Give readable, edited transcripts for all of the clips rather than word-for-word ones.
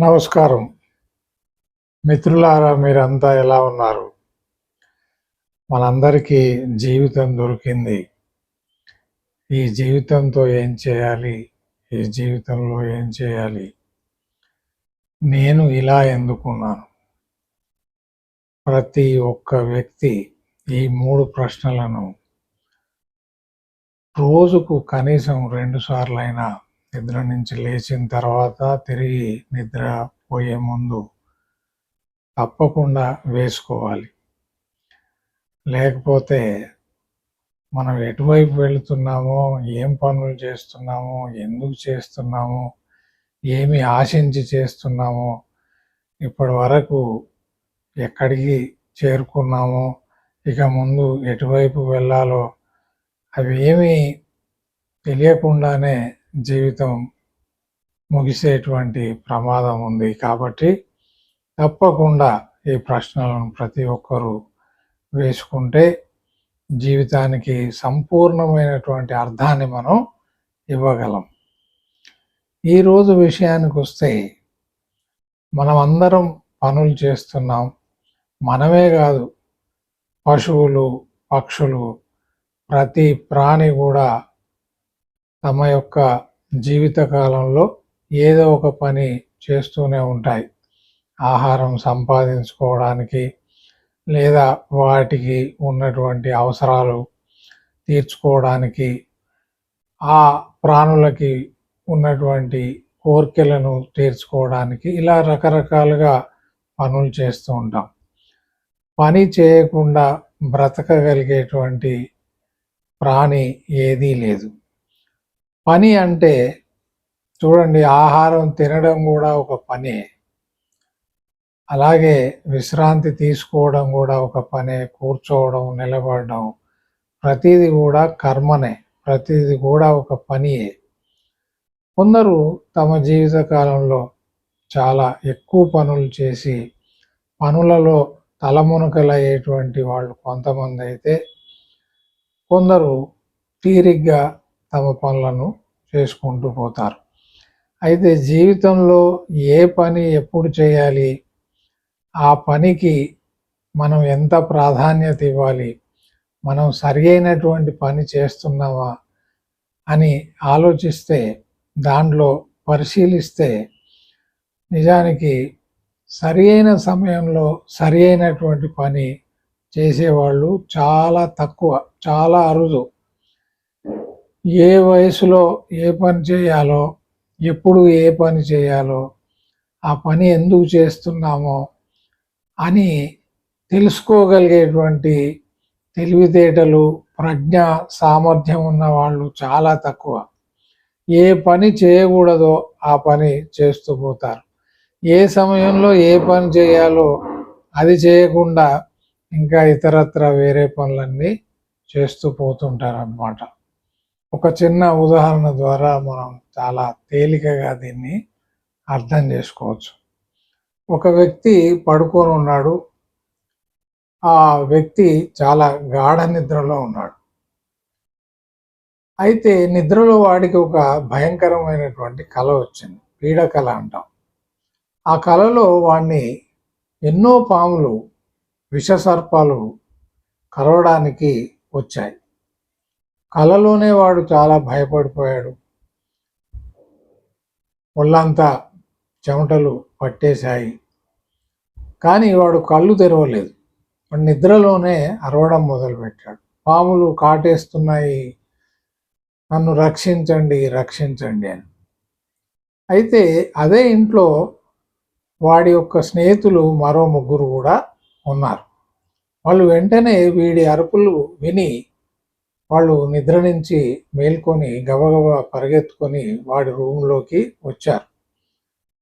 నమస్కారం మిత్రులారా, మీరంతా ఎలా ఉన్నారు? మనందరికీ జీవితం దొరికింది. ఈ జీవితంతో ఏం చేయాలి? ఈ జీవితంలో ఏం చేయాలి? నేను ఇలా ఎందుకున్నాను? ప్రతి ఒక్క వ్యక్తి ఈ 3 ప్రశ్నలను రోజుకు కనీసం 2 సార్లైనా నిద్ర నుంచి లేచిన తర్వాత, తిరిగి నిద్రపోయే ముందు తప్పకుండా వేసుకోవాలి. లేకపోతే మనం ఎటువైపు వెళుతున్నామో, ఏం పనులు చేస్తున్నామో, ఎందుకు చేస్తున్నామో, ఏమి ఆశించి చేస్తున్నామో, ఇప్పటి వరకు ఎక్కడికి చేరుకున్నామో, ఇక ముందు ఎటువైపు వెళ్ళాలో అవి ఏమీ తెలియకుండానే జీవితం ముగిసేటువంటి ప్రమాదం ఉంది. కాబట్టి తప్పకుండా ఈ ప్రశ్నలను ప్రతి ఒక్కరూ వేసుకుంటే జీవితానికి సంపూర్ణమైనటువంటి అర్థాన్ని మనం ఇవ్వగలం. ఈరోజు విషయానికి వస్తే, మనం అందరం పనులు చేస్తున్నాం. మనమే కాదు, పశువులు, పక్షులు, ప్రతి ప్రాణి కూడా తమ యొక్క జీవితకాలంలో ఏదో ఒక పని చేస్తూనే ఉంటాయి. ఆహారం సంపాదించుకోవడానికి, లేదా వాటికి ఉన్నటువంటి అవసరాలు తీర్చుకోవడానికి, ఆ ప్రాణులకి ఉన్నటువంటి కోరికలను తీర్చుకోవడానికి, ఇలా రకరకాలుగా పనులు చేస్తూ ఉంటాం. పని చేయకుండా బ్రతకగలిగేటువంటి ప్రాణి ఏదీ లేదు. పని అంటే చూడండి, ఆహారం తినడం కూడా ఒక పనే, అలాగే విశ్రాంతి తీసుకోవడం కూడా ఒక పనే, కూర్చోవడం, నిలబడడం, ప్రతిదీ కూడా కర్మనే, ప్రతిదీ కూడా ఒక పనియే. కొందరు తమ జీవిత కాలంలో చాలా ఎక్కువ పనులు చేసి పనులలో తలమునకలయ్యేటువంటి వాళ్ళు కొంతమంది అయితే, కొందరు తీరిగ్గా తమ పనులను చేసుకుంటూ పోతారు. అయితే జీవితంలో ఏ పని ఎప్పుడు చేయాలి, ఆ పనికి మనం ఎంత ప్రాధాన్యత ఇవ్వాలి, మనం సరి అయినటువంటి పని చేస్తున్నామా అని ఆలోచిస్తే, దాంట్లో పరిశీలిస్తే, నిజానికి సరి అయిన సమయంలో సరి అయినటువంటి పని చేసేవాళ్ళు చాలా తక్కువ, చాలా అరుదు. ఏ వయసులో ఏ పని చేయాలో, ఎప్పుడు ఏ పని చేయాలో, ఆ పని ఎందుకు చేస్తున్నామో అని తెలుసుకోగలిగేటువంటి తెలివితేటలు, ప్రజ్ఞ, సామర్థ్యం ఉన్న వాళ్ళు చాలా తక్కువ. ఏ పని చేయకూడదో ఆ పని చేస్తూ పోతారు. ఏ సమయంలో ఏ పని చేయాలో అది చేయకుండా ఇంకా ఇతరత్ర వేరే పనులన్నీ చేస్తూ పోతుంటారు అన్నమాట. ఒక చిన్న ఉదాహరణ ద్వారా మనం చాలా తేలికగా దీన్ని అర్థం చేసుకోవచ్చు. ఒక వ్యక్తి పడుకొని ఉన్నాడు. ఆ వ్యక్తి చాలా గాఢ నిద్రలో ఉన్నాడు. అయితే నిద్రలో వాడికి ఒక భయంకరమైనటువంటి కల వచ్చింది, పీడ కల అంటాం. ఆ కలలో వాడిని ఎన్నో పాములు, విషసర్పాలు కరవడానికి వచ్చాయి. కలలోనే వాడు చాలా భయపడిపోయాడు. ఒళ్ళంతా చెమటలు పట్టేశాయి. కానీ వాడు కళ్ళు తెరవలేదు. వాడు నిద్రలోనే అరవడం మొదలుపెట్టాడు. పాములు కాటేస్తున్నాయి, నన్ను రక్షించండి, రక్షించండి అని. అయితే అదే ఇంట్లో వాడి యొక్క స్నేహితులు మరో 3 కూడా ఉన్నారు. వాళ్ళు వెంటనే వీడి అరుపులు విని వాళ్ళు నిద్ర నుంచి మేల్కొని గబగబా పరిగెత్తుకొని వాడి రూమ్లోకి వచ్చారు.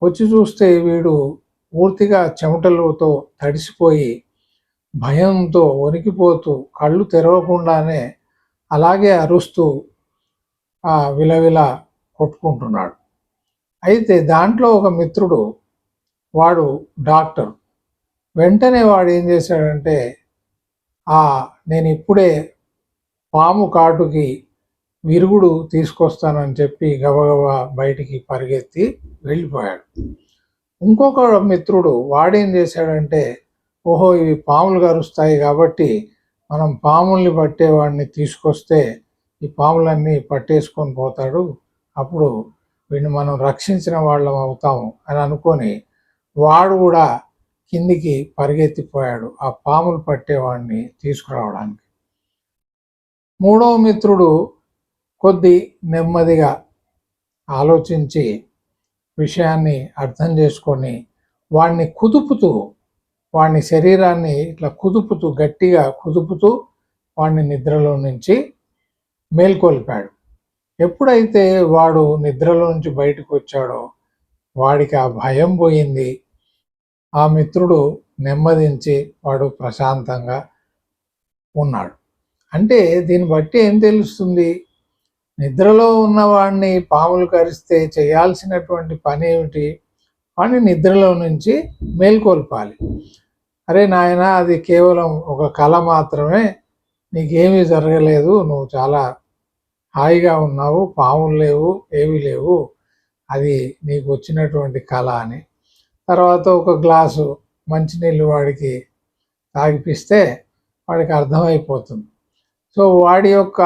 వచ్చి చూస్తే వీడు పూర్తిగా చెమటలతో తడిసిపోయి, భయంతో వణికిపోతూ, కళ్ళు తెరవకుండానే అలాగే అరుస్తూ విలవిల కొట్టుకుంటున్నాడు. అయితే దాంట్లో ఒక మిత్రుడు, వాడు డాక్టర్. వెంటనే వాడు ఏం చేశాడంటే, నేను ఇప్పుడే పాము కాటుకి విరుగుడు తీసుకొస్తానని చెప్పి గబగబా బయటికి పరిగెత్తి వెళ్ళిపోయాడు. ఇంకొక మిత్రుడు వాడేం చేశాడంటే, ఓహో ఇవి పాములు కరుస్తాయి కాబట్టి మనం పాముల్ని పట్టేవాడిని తీసుకొస్తే ఈ పాములన్నీ పట్టేసుకొని పోతాడు, అప్పుడు వీడిని మనం రక్షించిన వాళ్ళం అవుతాము అని అనుకొని వాడు కూడా కిందికి పరిగెత్తిపోయాడు ఆ పాములు పట్టేవాడిని తీసుకురావడానికి. మూడవ మిత్రుడు కొద్ది నెమ్మదిగా ఆలోచించి విషయాన్ని అర్థం చేసుకొని వాడిని కుదుపుతూ, వాడిని శరీరాన్ని ఇట్లా కుదుపుతూ, గట్టిగా కుదుపుతూ వాడిని నిద్రలో నుంచి మేల్కొల్పాడు. ఎప్పుడైతే వాడు నిద్రలో నుంచి బయటకు వచ్చాడో వాడికి ఆ భయం పోయింది. ఆ మిత్రుడు నెమ్మదించి వాడు ప్రశాంతంగా ఉన్నాడు. అంటే దీన్ని బట్టి ఏం తెలుస్తుంది? నిద్రలో ఉన్నవాడిని పాములు కరిస్తే చేయాల్సినటువంటి పని ఏమిటి? వాడిని నిద్రలో నుంచి మేల్కొల్పాలి. అరే నాయన, అది కేవలం ఒక కళ మాత్రమే, నీకేమీ జరగలేదు, నువ్వు చాలా హాయిగా ఉన్నావు, పాములు లేవు, ఏమీ లేవు, అది నీకు వచ్చినటువంటి కళ అని. తర్వాత ఒక గ్లాసు మంచినీళ్ళు వాడికి తాగిపిస్తే వాడికి అర్థమైపోతుంది. సో వాడి యొక్క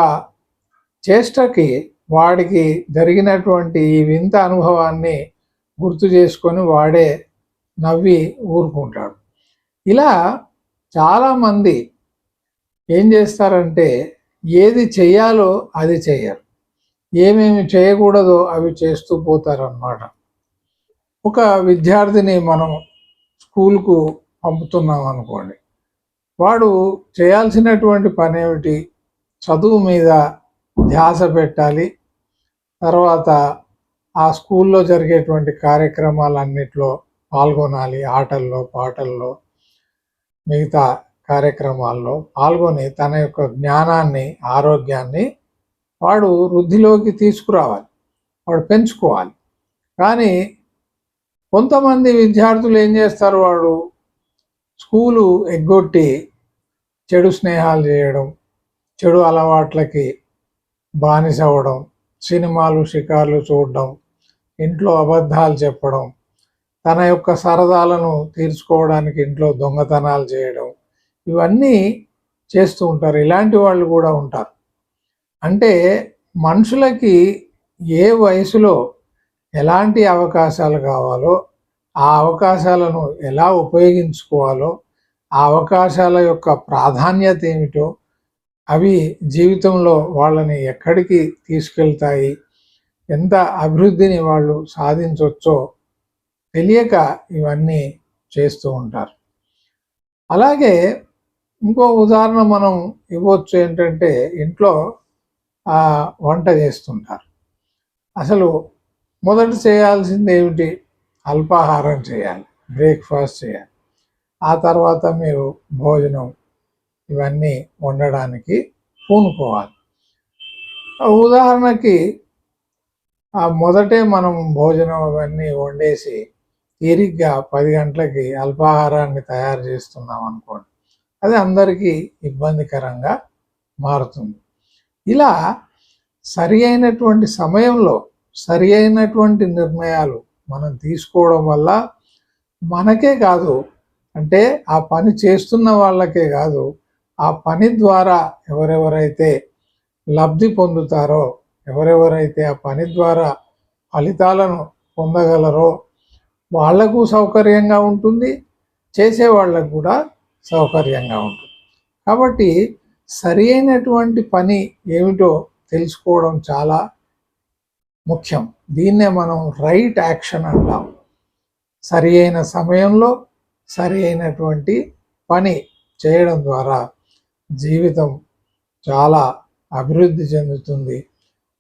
చేష్టకి, వాడికి జరిగినటువంటి ఈ వింత అనుభవాన్ని గుర్తు చేసుకొని వాడే నవ్వి ఊరుకుంటాడు. ఇలా చాలామంది ఏం చేస్తారంటే, ఏది చెయ్యాలో అది చెయ్యరు, ఏమేమి చేయకూడదో అవి చేస్తూ పోతారన్నమాట. ఒక విద్యార్థిని మనం స్కూల్కు పంపుతున్నాం అనుకోండి, వాడు చేయాల్సినటువంటి పని ఏమిటి? చదువు మీద ధ్యాస పెట్టాలి, తర్వాత ఆ స్కూల్లో జరిగేటువంటి కార్యక్రమాలన్నిట్లో పాల్గొనాలి, ఆటల్లో, పాటల్లో, మిగతా కార్యక్రమాల్లో పాల్గొని తన యొక్క జ్ఞానాన్ని, ఆరోగ్యాన్ని వాడు వృద్ధిలోకి తీసుకురావాలి, వాడు పెంచుకోవాలి. కానీ కొంతమంది విద్యార్థులు ఏం చేస్తారు, వాడు స్కూలు ఎగ్గొట్టి చెడు స్నేహాలు చేయడం, చెడు అలవాట్లకి బానిస అవ్వడం, సినిమాలు, షికార్లు చూడడం, ఇంట్లో అబద్ధాలు చెప్పడం, తన యొక్క సరదాలను తీర్చుకోవడానికి ఇంట్లో దొంగతనాలు చేయడం, ఇవన్నీ చేస్తూ ఉంటారు. ఇలాంటి వాళ్ళు కూడా ఉంటారు. అంటే మనుషులకి ఏ వయసులో ఎలాంటి అవకాశాలు కావాలో, ఆ అవకాశాలను ఎలా ఉపయోగించుకోవాలో, ఆ అవకాశాల యొక్క ప్రాధాన్యత ఏమిటో, అవి జీవితంలో వాళ్ళని ఎక్కడికి తీసుకెళ్తాయి, ఎంత అభివృద్ధిని వాళ్ళు సాధించవచ్చో తెలియక ఇవన్నీ చేస్తూ ఉంటారు. అలాగే ఇంకో ఉదాహరణ మనం ఇవ్వచ్చు ఏంటంటే, ఇంట్లో వంట చేస్తుంటారు. అసలు మొదట చేయాల్సింది ఏమిటి? అల్పాహారం చేయాలి, బ్రేక్ఫాస్ట్ చేయాలి. ఆ తర్వాత మీరు భోజనం ఇవన్నీ వండడానికి పూనుకోవాలి. ఉదాహరణకి మొదటే మనం భోజనం అవన్నీ వండేసి తీరిగ్గా 10 గంటలకి అల్పాహారాన్ని తయారు చేస్తున్నాం అనుకోండి, అది అందరికీ ఇబ్బందికరంగా మారుతుంది. ఇలా సరి అయినటువంటి సమయంలో సరి అయినటువంటి నిర్ణయాలు మనం తీసుకోవడం వల్ల మనకే కాదు, అంటే ఆ పని చేస్తున్న వాళ్ళకే కాదు, ఆ పని ద్వారా ఎవరెవరైతే లబ్ధి పొందుతారో, ఎవరెవరైతే ఆ పని ద్వారా ఫలితాలను పొందగలరో వాళ్లకు సౌకర్యంగా ఉంటుంది, చేసే వాళ్ళకు కూడా సౌకర్యంగా ఉంటుంది. కాబట్టి సరి అయినటువంటి పని ఏమిటో తెలుసుకోవడం చాలా ముఖ్యం. దీన్నే మనం రైట్ యాక్షన్ అంటాం. సరి అయిన సమయంలో సరి అయినటువంటి పని చేయడం ద్వారా జీవితం చాలా అభివృద్ధి చెందుతుంది,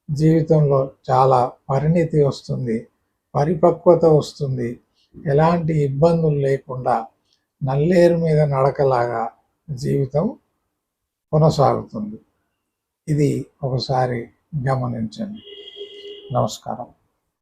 జీవితంలో చాలా పరిణితి వస్తుంది, పరిపక్వత వస్తుంది, ఎలాంటి ఇబ్బందులు లేకుండా నల్లేరు మీద నడకలాగా జీవితం కొనసాగుతుంది. ఇది ఒకసారి గమనించండి. నమస్కారం.